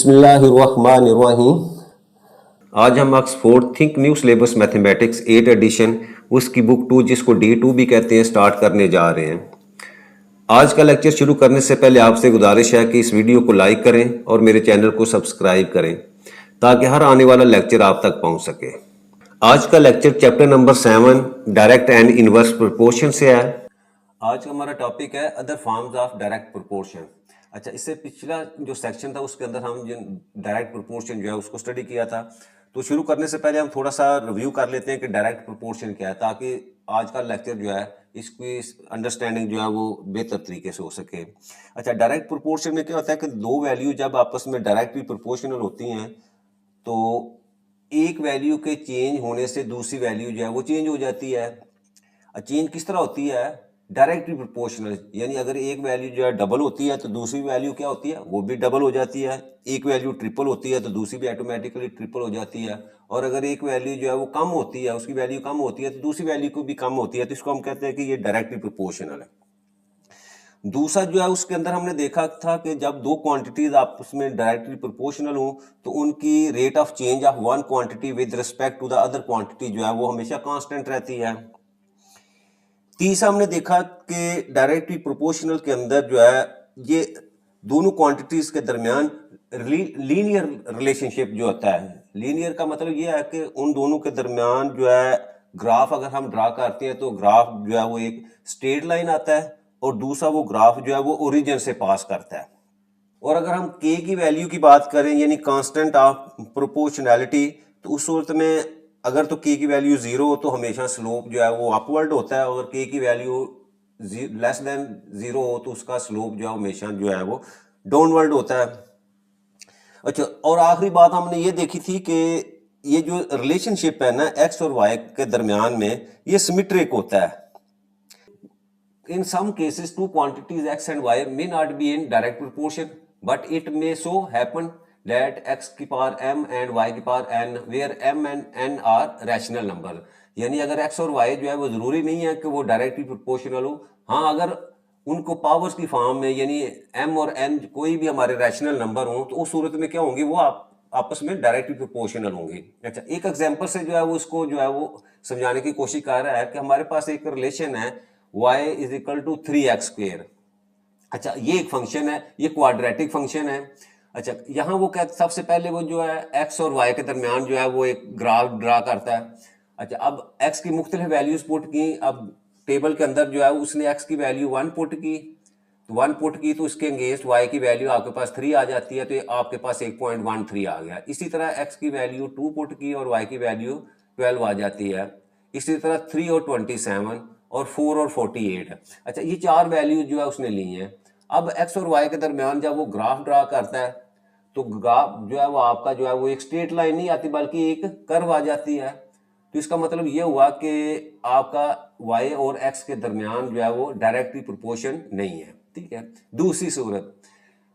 बिस्मिल्लाहिर्रहमानिर्रहीम। आज हम Oxford think new syllabus mathematics 8 edition उसकी बुक 2 जिसको D2 भी कहते हैं स्टार्ट करने जा रहे हैं। आज का लेक्चर शुरू करने से पहले आपसे गुजारिश है कि इस वीडियो को लाइक करें और मेरे चैनल को सब्सक्राइब करें ताकि हर आने वाला लेक्चर आप तक पहुंच सके। आज का lecture chapter number 7 direct and inverse proportion से है। आज का हमारा टॉपिक है other forms of direct proportion. अच्छा, इससे पिछला जो सेक्शन था उसके अंदर हम जो डायरेक्ट प्रोपोर्शन जो है उसको स्टडी किया था। तो शुरू करने से पहले हम थोड़ा सा रिव्यू कर लेते हैं कि डायरेक्ट प्रोपोर्शन क्या है, ताकि आज का लेक्चर जो है इसकी अंडरस्टैंडिंग जो है वो बेहतर तरीके से हो सके। अच्छा, डायरेक्ट प्रोपोर्शन में क्या होता है कि दो वैल्यू जब आपस में डायरेक्टली प्रोपोर्शनल होती हैं तो एक वैल्यू के चेंज होने से दूसरी वैल्यू जो है वो चेंज हो जाती है। चेंज किस तरह होती है? डायरेक्टली प्रोपोर्शनल, यानी अगर एक वैल्यू जो है डबल होती है तो दूसरी वैल्यू क्या होती है? वो भी डबल हो जाती है। एक वैल्यू ट्रिपल होती है तो दूसरी भी ऑटोमेटिकली ट्रिपल हो जाती है। और अगर एक वैल्यू जो है वो कम होती है, उसकी वैल्यू कम होती है तो दूसरी वैल्यू को भी कम होती है, तो इसको हम कहते हैं कि ये डायरेक्टली प्रोपोर्शनल है। दूसरा जो है उसके अंदर हमने देखा था कि जब दो क्वांटिटीज आपस में डायरेक्टली प्रोपोर्शनल हो तो उनकी rate of change of one quantity with respect to the other quantity जो है वो हमेशा कांस्टेंट रहती है। तीसरा हमने देखा कि डायरेक्टली प्रोपोर्शनल के अंदर जो है ये दोनों क्वांटिटीज के दरमियान लीनियर रिलेशनशिप जो होता है। लीनियर का मतलब ये है कि उन दोनों के दरमियान जो है ग्राफ अगर हम ड्रा करते हैं तो ग्राफ जो है वो एक स्ट्रेट लाइन आता है और दूसरा वो ग्राफ जो है वो ओरिजिन से पास करता है। और अगर हम k की वैल्यू की बात करें यानी कांस्टेंट ऑफ प्रोपोर्शनैलिटी, तो उस सूरत में अगर तो k की वैल्यू 0 हो तो हमेशा स्लोप जो है वो अपवर्ड होता है, और k की वैल्यू लेस देन 0 हो तो उसका स्लोप जो है हमेशा जो है वो डाउनवर्ड होता है। अच्छा, और आखिरी बात हमने ये देखी थी कि ये जो रिलेशनशिप है ना x और y के दरमियान में, ये सिमेट्रिक होता है। In some cases, two quantities x and y may not be in direct proportion, but it may so happen that x की पावर m and y की power n, where m and n are rational number। यानी अगर x और y जो है वो जरूरी नहीं है कि वो डायरेक्टली प्रोपोर्शनल हो। हाँ, अगर उनको पावर्स की फॉर्म में यानी m और n कोई भी हमारे रैशनल नंबर हो तो उस सूरत में क्या होंगे? वो आपस में डायरेक्टली प्रोपोर्शनल होंगे। अच्छा, एक एग्जांपल से जो है वो इसको जो है वो समझाने की कोशिश कर रहा है कि हमारे पास एक रिलेशन है y is equal to 3x square. अच्छा, ये एक फंक्शन है, ये क्वाड्रेटिक फंक्शन है। अच्छा, यहाँ वो क्या, सबसे पहले वो जो है x और y के दरमियान जो है वो एक ग्राफ ड्रा करता है। अच्छा, अब x की मुख्तलिफ वैल्यूज पुट की। अब टेबल के अंदर जो है उसने x की वैल्यू 1 पुट की, तो 1 पुट की तो उसके अगेंस्ट y की वैल्यू आपके पास 3 आ जाती है, तो आपके पास 1.13 आ गया। इसी तरह x की वैल्यू 2 पुट की और y की वैल्यू 12 आ जाती है। इसी तरह 3 और 27 और 4 और 48 है। अच्छा, ये चार वैल्यू जो है उसने ली हैं। अब x और y के दरमियान जब वो ग्राफ ड्रा करता है तो ग्राफ जो है वो आपका जो है वो एक स्ट्रेट लाइन नहीं आती बल्कि एक कर्व आ जाती है। तो इसका मतलब ये हुआ कि आपका y और x के दरमियान जो है वो डायरेक्टली प्रोपोर्शन नहीं है। ठीक है। दूसरी सूरत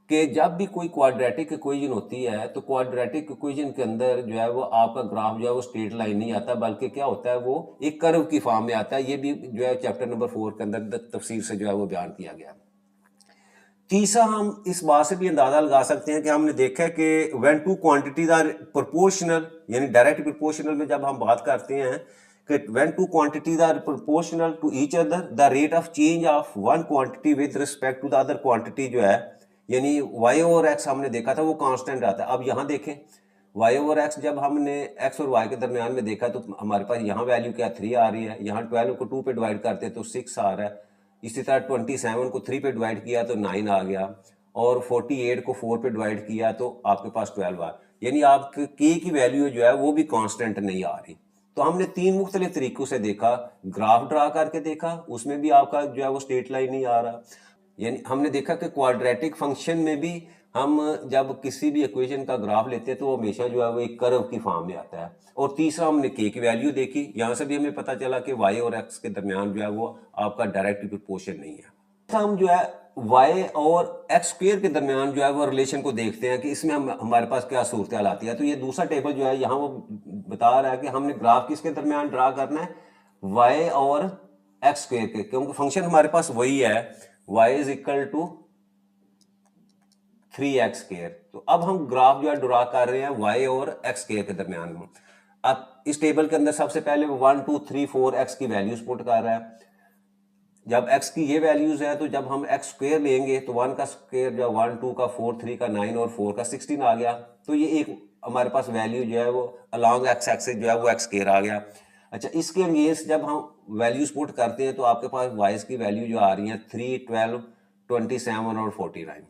कि जब भी कोई क्वाड्रेटिक इक्वेशन होती है तो क्वाड्रेटिक इक्वेशन के अंदर जो है वो आपका ग्राफ जो है वो स्ट्रेट लाइन नहीं आता बल्कि क्या होता है, वो एक कर्व की फॉर्म में आता है। ये भी जो है चैप्टर नंबर 4 के अंदर तफसीर से जो है वो बयान किया गया। तीसरा, हम इस बात से भी अंदाजा लगा सकते हैं कि हमने देखा है कि when two quantities are proportional, यानी डायरेक्ट प्रोपोर्शनल में जब हम बात करते हैं कि when two quantities are proportional to each other the rate of change of one quantity with respect to the other quantity जो है, यानी y और x हमने देखा था वो कांस्टेंट आता है। अब यहाँ देखें y और x, जब हमने x और y के दरमियान में देखा तो हमारे पास यहाँ वैल्यू क्या 3 आ रही है, यहाँ 12 को 2 पे डिवाइड करते तो 6 आ रहा है। इसी तरह 27 को 3 पे डिवाइड किया तो 9 आ गया, और 48 को 4 पे डिवाइड किया तो आपके पास 12 आ। यानी आपके k की वैल्यू जो है वो भी कांस्टेंट नहीं आ रही। तो हमने तीन मुख्तलिफ तरीकों से देखा, ग्राफ ड्रा करके देखा, उसमें भी आपका जो है वो स्ट्रेट लाइन नहीं आ रहा। यानी हमने देखा कि क्वाड्रेटिक फंक्शन में भी हम जब किसी भी इक्वेशन का ग्राफ लेते हैं तो वो हमेशा जो है वो एक कर्व की फॉर्म में आता है। और तीसरा, हमने k की वैल्यू देखी, यहाँ से भी हमें पता चला कि y और x के दरमियान जो है वो आपका डायरेक्ट प्रोपोर्शन नहीं है। हम जो है y और x स्क्वेयर के दरमियान जो है वो रिलेशन को देखते हैं कि इसमें हमारे पास क्या सूरत हाल आती है। तो ये दूसरा टेबल जो है यहाँ वो बता रहा है कि हमने ग्राफ किसके दरमियान ड्रा करना है, y और x स्क्वेयर के, क्योंकि फंक्शन हमारे पास वही है, y is equal to 3x square. तो अब हम ग्राफ जो है ड्रा कर रहे हैं y और x स्क्वायर के दरमियान में। अब इस टेबल के अंदर सबसे पहले वो 1 2 3 4 x की वैल्यूज पुट कर रहा है। जब x की ये वैल्यूज है तो जब हम x स्क्वायर लेंगे तो 1 का स्क्वायर जो 1 2 का 4 3 का 9 और 4 का 16 आ गया। तो ये एक हमारे पास वैल्यू जो है वो अलॉन्ग x एक्सिस जो है वो x स्क्वायर आ गया। अच्छा, इसके अगेंस्ट जब हम वैल्यूज पुट करते हैं तो आपके पास y की वैल्यू जो आ रही है 3 12 27 और 49।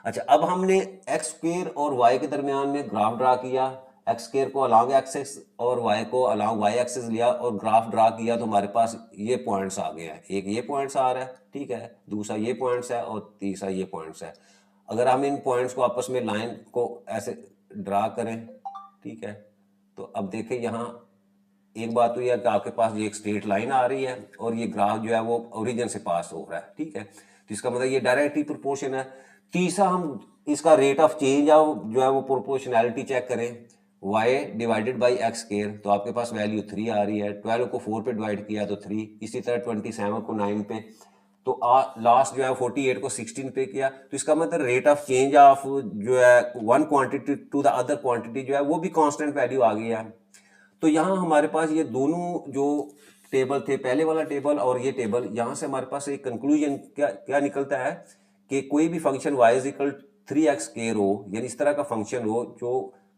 अच्छा, अब हमने एक्स स्क्वायर और वाई के दरमियान में ग्राफ ड्रा किया। एक्स स्क्वायर को अलॉन्ग एक्सिस और वाई को अलॉन्ग वाई एक्सिस लिया और ग्राफ ड्रा किया तो हमारे पास ये पॉइंट्स आ गए हैं। एक ये पॉइंट्स आ रहा है, ठीक है, दूसरा ये पॉइंट्स है और तीसरा ये पॉइंट्स है। अगर हम इन पॉइंट्स को आपस में लाइन को ऐसे ड्रा करें, ठीक है, तो अब देखें यहाँ एक बात तो यह है कि आपके पास ये एक स्ट्रेट लाइन आ रही है और ये ग्राफ जो है वो ओरिजिन से पास हो रहा है, ठीक है। तो इसका मतलब ये डायरेक्टली प्रोपोर्शन है। तीसरा हम इसका रेट ऑफ चेंज जो है वो प्रोपोर्शनैलिटी चेक करें, y divided by x square, तो आपके पास वैल्यू 3 आ रही है। 12 को 4 पे डिवाइड किया तो 3, इसी तरह 27 को 9 पे, तो लास्ट जो है 48 को 16 पे किया। तो इसका मतलब रेट ऑफ चेंज ऑफ जो है one quantity to the other quantity जो है वो भी कांस्टेंट वैल्यू आ गई है। तो यहाँ हमारे पास ये दोनों जो टेबल थे, पहले वाला टेबल और ये टेबल, यहाँ से हमारे पास एक कंक्लूजन क्या क्या निकलता है कि कोई भी function y is equal 3x square हो, यानी इस तरह का फंक्शन हो जो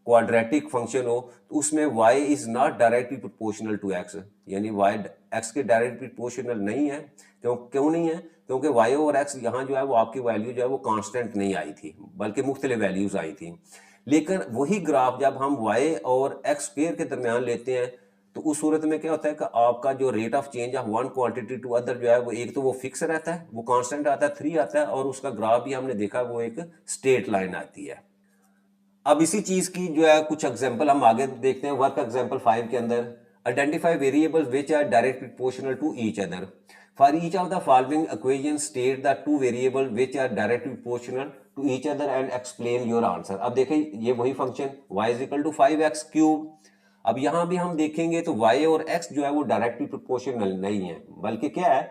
क्वाड्रेटिक फंक्शन हो, तो उसमें y is not directly proportional to x, यानी y x के डायरेक्टली प्रोपोर्शनल नहीं है। क्यों नहीं है? क्योंकि y और x यहाँ जो है वो आपकी वैल्यू जो है वो कांस्टेंट नहीं आई थी, बल्कि मुख्तलिफ वैल्यूज आई थी। लेकिन वही ग्राफ जब हम y और x स्क्वायर के दरमियान लेते हैं तो उस सूरत में क्या होता है कि आपका जो rate of change of one quantity to other जो है वो एक तो वो फिक्स रहता है, वो कांस्टेंट आता है 3 आता है, और उसका ग्राफ भी हमने देखा वो एक स्ट्रेट लाइन आती है। अब इसी चीज की जो है कुछ एग्जांपल हम आगे देखते हैं। वर्क एग्जांपल 5 के अंदर, identify variables which are directly proportional to each other. For each of the following equation state the two variable which are directly proportional to each other and explain your answer. अब देखें ये वही function y is equal to 5x cube. अब यहां भी हम देखेंगे तो y और x जो है वो डायरेक्टली प्रोपोर्शनल नहीं है, बल्कि क्या है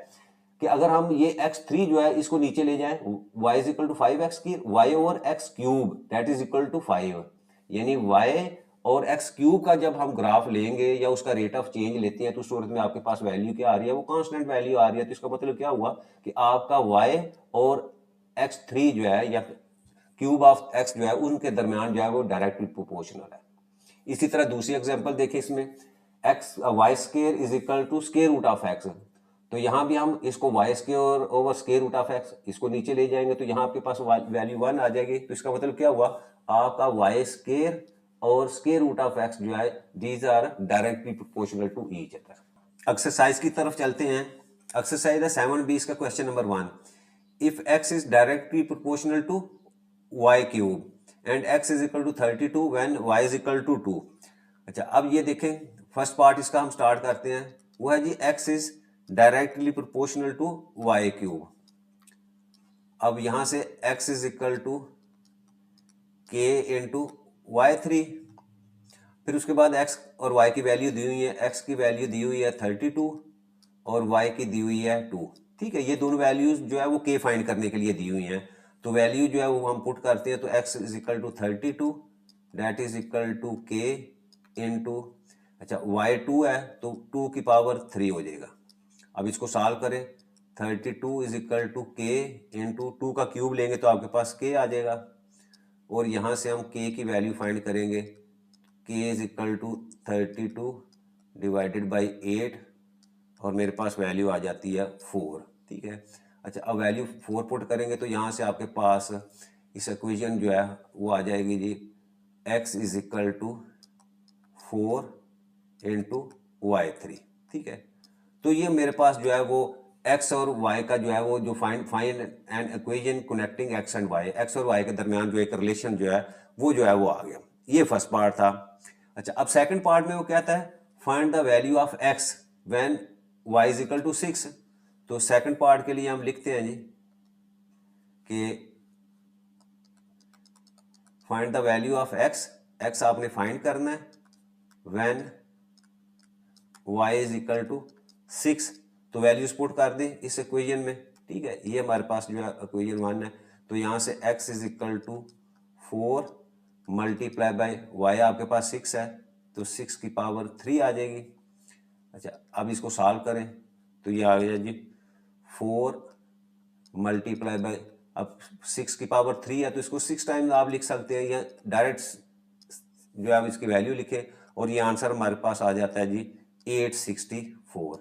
कि अगर हम ये x3 जो है इसको नीचे ले जाएं, y is equal to 5x की y over x cube that is equal to 5, यानी y और x क्यूब का जब हम ग्राफ लेंगे या उसका रेट ऑफ चेंज लेते हैं तो उस सूरत में आपके पास वैल्यू क्या आ रही है, वो कांस्टेंट वैल्यू आ रही है। तो इसका मतलब क्या हुआ कि आपका y और x3 जो है या क्यूब ऑफ x जो है उनके दरमियान जो है वो डायरेक्टली प्रोपोर्शनल है। इसी तरह दूसरी एग्जांपल देखें, इसमें x y square is equal to square root of x, तो यहां भी हम इसको y square over square root of x इसको नीचे ले जाएंगे तो यहां आपके पास वैल्यू 1 आ जाएगी। तो इसका मतलब क्या हुआ, आपका y स्क्वायर और स्क्वायर रूट ऑफ x जो है these are directly proportional to each other. Exercise की तरफ चलते हैं। एक्सरसाइज है 7B का question number 1, if x is directly proportional to y cube and x is equal to 32 when y is equal to 2। अच्छा, अब ये देखें फर्स्ट पार्ट इसका हम स्टार्ट करते हैं, वो है जी x is directly proportional to y cube. अब यहां से x is equal to k into y3, फिर उसके बाद x और y की वैल्यू दी हुई है, x की वैल्यू दी हुई है 32 और y की दी हुई है 2, ठीक है। ये दोनों वैल्यूज जो है वो k फाइंड करने के लिए दी हुई हैं, तो वैल्यू जो है वो हम पुट करते हैं, तो x is equal to 32 that is equal to k into, अच्छा y2 है तो 2 की पावर 3 हो जाएगा। अब इसको सॉल्व करें, 32 is equal to k into 2 का क्यूब लेंगे तो आपके पास k आ जाएगा, और यहाँ से हम k की वैल्यू फाइंड करेंगे, k is equal to 32 divided by 8 और मेरे पास वैल्यू आ जाती है 4, ठीक है। अच्छा, अब वैल्यू 4 पुट करेंगे तो यहाँ से आपके पास इस इक्वेशन जो है वो आ जाएगी जी x is equal to 4 into y3, ठीक है। तो ये मेरे पास जो है वो x और y का जो है वो जो find and equation connecting x and y, x और y के दरमियान जो एक रिलेशन जो है वो आ गया। ये फर्स्ट पार्ट था। अच्छा, अब सेकंड पार्ट में वो कहता है find the value of x when y is equal to 6। तो सेकंड पार्ट के लिए हम लिखते हैं जी कि find the value of x आपने फाइंड करना है when y is equal to 6, तो वैल्यूज पुट कर दें इस इक्वेशन में, ठीक है। ये हमारे पास जो है इक्वेशन 1 है। तो यहाँ से x is equal to 4 multiply by y आपके पास 6 है, तो 6 की पावर 3 आ जाएगी। अच्छा, अब इसको सॉल्व करें तो ये आ गया जी 4 मल्टीप्लाई बाई, अब 6 की पावर 3 है तो इसको 6 टाइम्स आप लिख सकते हैं, या डायरेक्ट जो है आप इसकी वैल्यू लिखें और ये आंसर हमारे पास आ जाता है जी 864।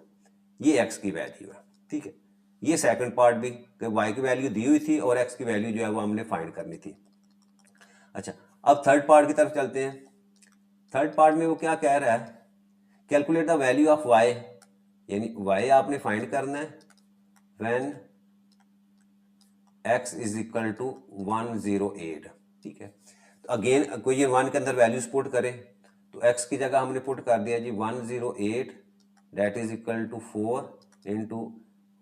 ये x की वैल्यू है। ठीक है, ये सेकंड पार्ट भी कि y की वैल्यू दी हुई थी और x की वैल्यू जो है वो हमने फाइंड करनी थी। अच्छा, अब थर्ड पार्ट की तरफ चलते हैं। थर्ड पार्ट में वो क्या कह रहा है, calculate the value of y, यानी y आपने फाइंड करना है when x is equal to 108। ठीक है, तो अगेन कोई ये 1 के अंदर वैल्यूज पुट करें तो x की जगह हमने पुट कर दिया जी 108 that is equal to 4 into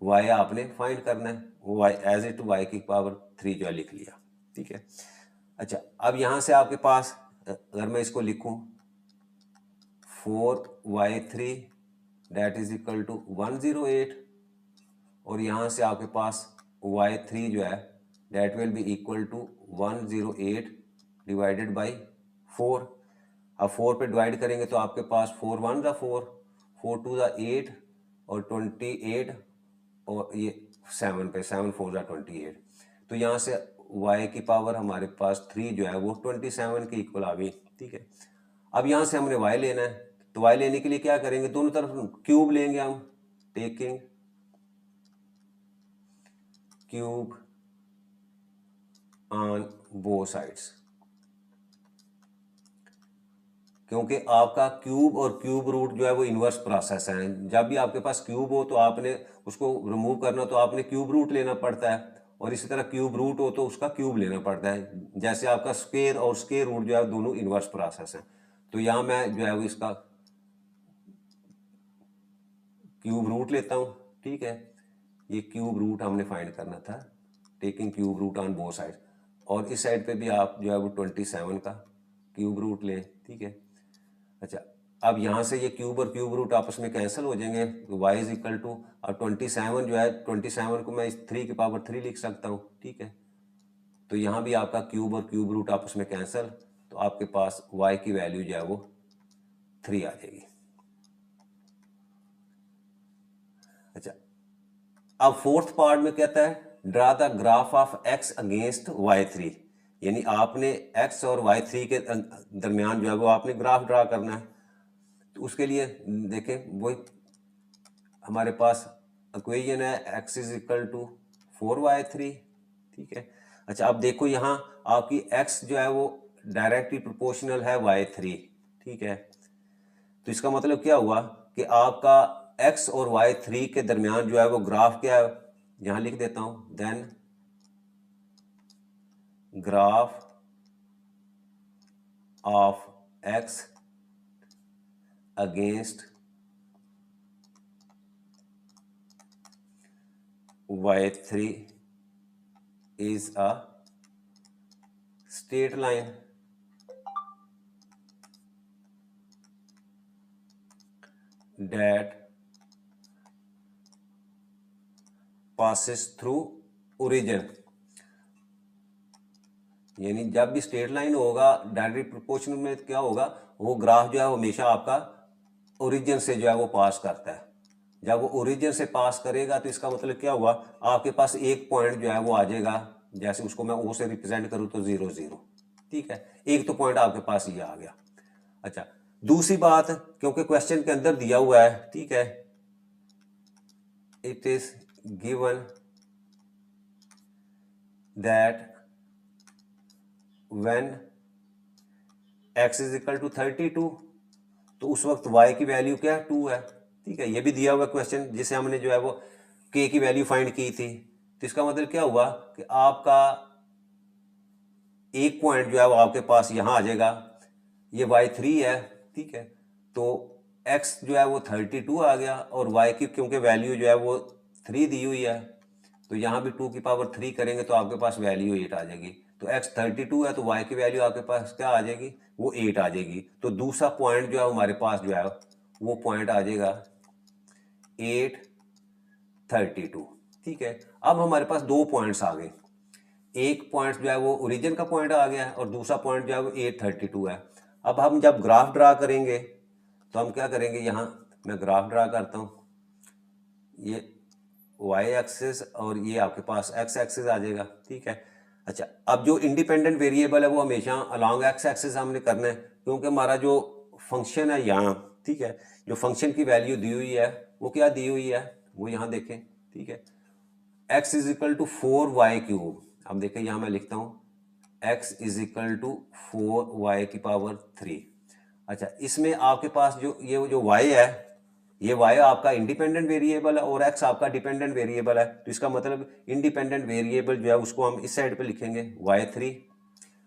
y आपने फाइंड करना है, वो y एज इट y की पावर 3 जो है लिख लिया। ठीक है, अच्छा अब यहाँ से आपके पास अगर मैं इसको लिखूं 4y3 that is equal to 108 और यहाँ से आपके पास y3 जो है that will be equal to 108 divided by 4। अब 4 पे डिवाइड करेंगे तो आपके पास 4 1 ज़ा 4, 4 2 ज़ा 8 और 28 और ये 7 पे 7 4 ज़ा 28, तो यहाँ से y की पावर हमारे पास 3 जो है वो 27 के इक्वल आ गई। ठीक है, अब यहाँ से हमने y लेना है, तो y लेने के लिए क्या करेंगे, दोनों तरफ क्यूब लेंगे हम, taking cube on both sides, क्योंकि आपका क्यूब और क्यूब रूट जो है वो इन्वर्स प्रोसेस है। जब भी आपके पास क्यूब हो तो आपने उसको रिमूव करना तो आपने क्यूब रूट लेना पड़ता है, और इसी तरह क्यूब रूट हो तो उसका क्यूब लेना पड़ता है। जैसे आपका स्क्वायर और स्क्वायर रूट जो है दोनों इन्वर्स प्रोसेस है, तो यहाँ मैं जो है वो इसका क्यूब रूट लेता हूँ। ठीक है, ये क्यूब रूट हमने फाइंड करना था, taking cube root on both side, और इस साइड पे भी आप जो है वो 27 का क्यूब रूट लें। ठीक है, अच्छा अब यहाँ से ये क्यूब और क्यूब रूट आपस में कैंसिल हो जाएंगे, y इज इक्वल टू, अब 27 जो है 27 को मैं इस 3 की पावर 3 लिख सकता हूँ। ठीक है, तो यहाँ भी आपका क्यूब और क्यूब रूट आपस में कैंसिल, तो आपके पास y की वैल्यू जो है वो 3 आ जाएगी। अच्छा, अब फोर्थ पार्ट में कहता है draw the graph of x against y3, यानी आपने x और y3 के दरमियान जो है वो आपने ग्राफ ड्रा करना है। तो उसके लिए देखें वही हमारे पास इक्वेशन है x is equal to 4y3। ठीक है, अच्छा अब देखो यहाँ आपकी x जो है वो डायरेक्टली प्रोपोर्शनल है y3। ठीक है, तो इसका मतलब क्या हुआ कि आपका x और y3 के दरमियान जो है वो ग्राफ क्या है, यहाँ लिख देता हूँ, then graph of x against y3 is a straight line that passes through origin, यानी जब भी स्ट्रेट लाइन होगा डायरेक्ट प्रोपोर्शनल में क्या होगा, वो ग्राफ जो है वो हमेशा आपका ओरिजिन से जो है वो पास करता है। जब वो ओरिजिन से पास करेगा तो इसका मतलब क्या हुआ, आपके पास एक पॉइंट जो है वो आ जाएगा, जैसे उसको मैं ओ से रिप्रेजेंट करूँ तो 0 0। ठीक है, एक तो पॉइंट आपके पास ये आ गया। अच्छा, दूसरी बात, क्योंकि क्वेश्चन के अंदर दिया हुआ है, ठीक है, it is given that when x is equal to 32, तो उस वक्त y की वैल्यू क्या है, 2 है। ठीक है, ये भी दिया हुआ क्वेश्चन जिसे हमने जो है वो k की वैल्यू फाइंड की थी, तो इसका मतलब क्या हुआ कि आपका एक पॉइंट जो है वो आपके पास यहाँ आ जाएगा, ये y3 है। ठीक है, तो x जो है वो 32 आ गया, और y की क्योंकि वैल्यू जो है वो 3 दी हुई है, तो यहाँ भी 2 की पावर 3 करेंगे तो आपके पास वैल्यू 8 आ जाएगी। तो x 32 है तो y की वैल्यू आपके पास क्या आ जाएगी, वो 8 आ जाएगी। तो दूसरा पॉइंट जो है हमारे पास जो है वो पॉइंट आ जाएगा 8 32। ठीक है, अब हमारे पास दो पॉइंट्स आ गए, एक पॉइंट जो है वो ओरिजिन का पॉइंट आ गया है और दूसरा पॉइंट जो है वो 832 है। अब हम जब ग्राफ ड्रा करेंगे तो हम क्या करेंगे, यहाँ मैं ग्राफ ड्रा करता हूँ, ये वाई एक्सिस और ये आपके पास एक्स एक्सिस आ जाएगा, ठीक है। अच्छा, अब जो इंडिपेंडेंट वेरिएबल है वो हमेशा अलॉन्ग एक्स एक्सिस हमने करना है, क्योंकि हमारा जो फंक्शन है यहाँ, ठीक है, जो फंक्शन की वैल्यू दी हुई है वो क्या दी हुई है, वो यहाँ देखें, ठीक है, x is equal to 4y cube. अब देखें यहाँ मैं लिखता हूँ x is equal to 4y की पावर 3। अच्छा, इसमें आपके पास जो ये जो y है, ये y आपका इंडिपेंडेंट वेरिएबल है और x आपका डिपेंडेंट वेरिएबल है, तो इसका मतलब इंडिपेंडेंट वेरिएबल जो है उसको हम इस साइड पे लिखेंगे y3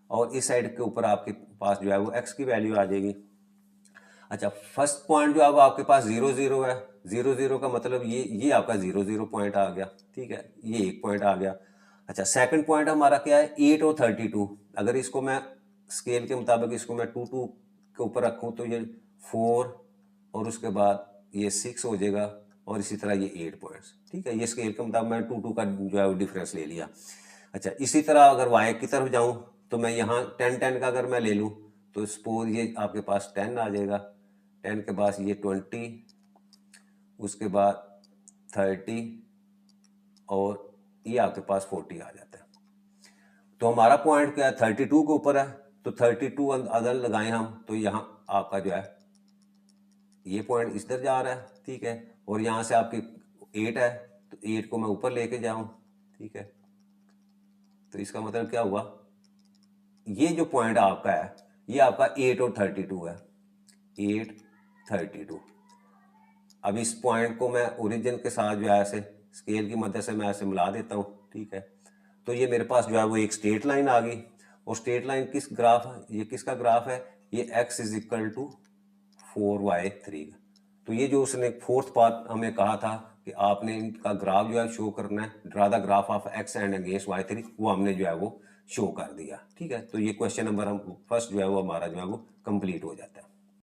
और इस साइड के ऊपर आपके पास जो है वो x की वैल्यू आ जाएगी। अच्छा, फर्स्ट पॉइंट जो अब आपके पास 0 0 है, 0 0 का मतलब ये आपका 0 0 पॉइंट आ गया, ठीक है, ये एक पॉइंट आ गया। अच्छा, सेकंड पॉइंट हमारा क्या है, 8 और 32। अगर इसको मैं स्केल के मुताबिक इसको मैं 2 2 के ऊपर रखूं तो ये 4 और उसके बाद ये 6 हो जाएगा और इसी तरह ये 8 पॉइंट्स, ठीक है। ये स्केल के मुताबिक मैं 2 2 का जो है वो डिफरेंस ले लिया। अच्छा, इसी तरह अगर वाई की तरफ जाऊं तो मैं यहाँ 10 10 का अगर मैं ले लूँ तो सपोज ये आपके पास 10 आ जाएगा, 10 के बाद ये 20, उसके बाद 30 और ये आपके पास 40 आ जाता है। तो हमारा पॉइंट क्या है, 32 के ऊपर है, तो 32 अगर लगाएं हम तो यहाँ आपका जो है ये पॉइंट इधर जा रहा है, ठीक है, और यहाँ से आपकी 8 है तो 8 को मैं ऊपर लेके जाऊँ, ठीक है। तो इसका मतलब क्या हुआ, ये जो पॉइंट आपका है ये आपका 8 और 32 है, 8 32। अब इस पॉइंट को मैं ओरिजिन के साथ जो है ऐसे स्केल की मदद से मैं ऐसे मिला देता हूँ, ठीक है। तो ये मेरे पास जो है वो एक स्ट्रेट लाइन आ गई, और स्ट्रेट लाइन किस ग्राफ है, ये किसका ग्राफ है, ये x is equal to 4y3। तो ये जो उसने फोर्थ पार्ट हमें कहा था कि आपने इनका ग्राफ जो है शो करना है, draw the graph of x and against y3, वो हमने जो है वो शो कर दिया, ठीक है। तो ये क्वेश्चन नंबर हम फर्स्ट जो है वो हमारा जो है वो कंप्लीट हो जाता है।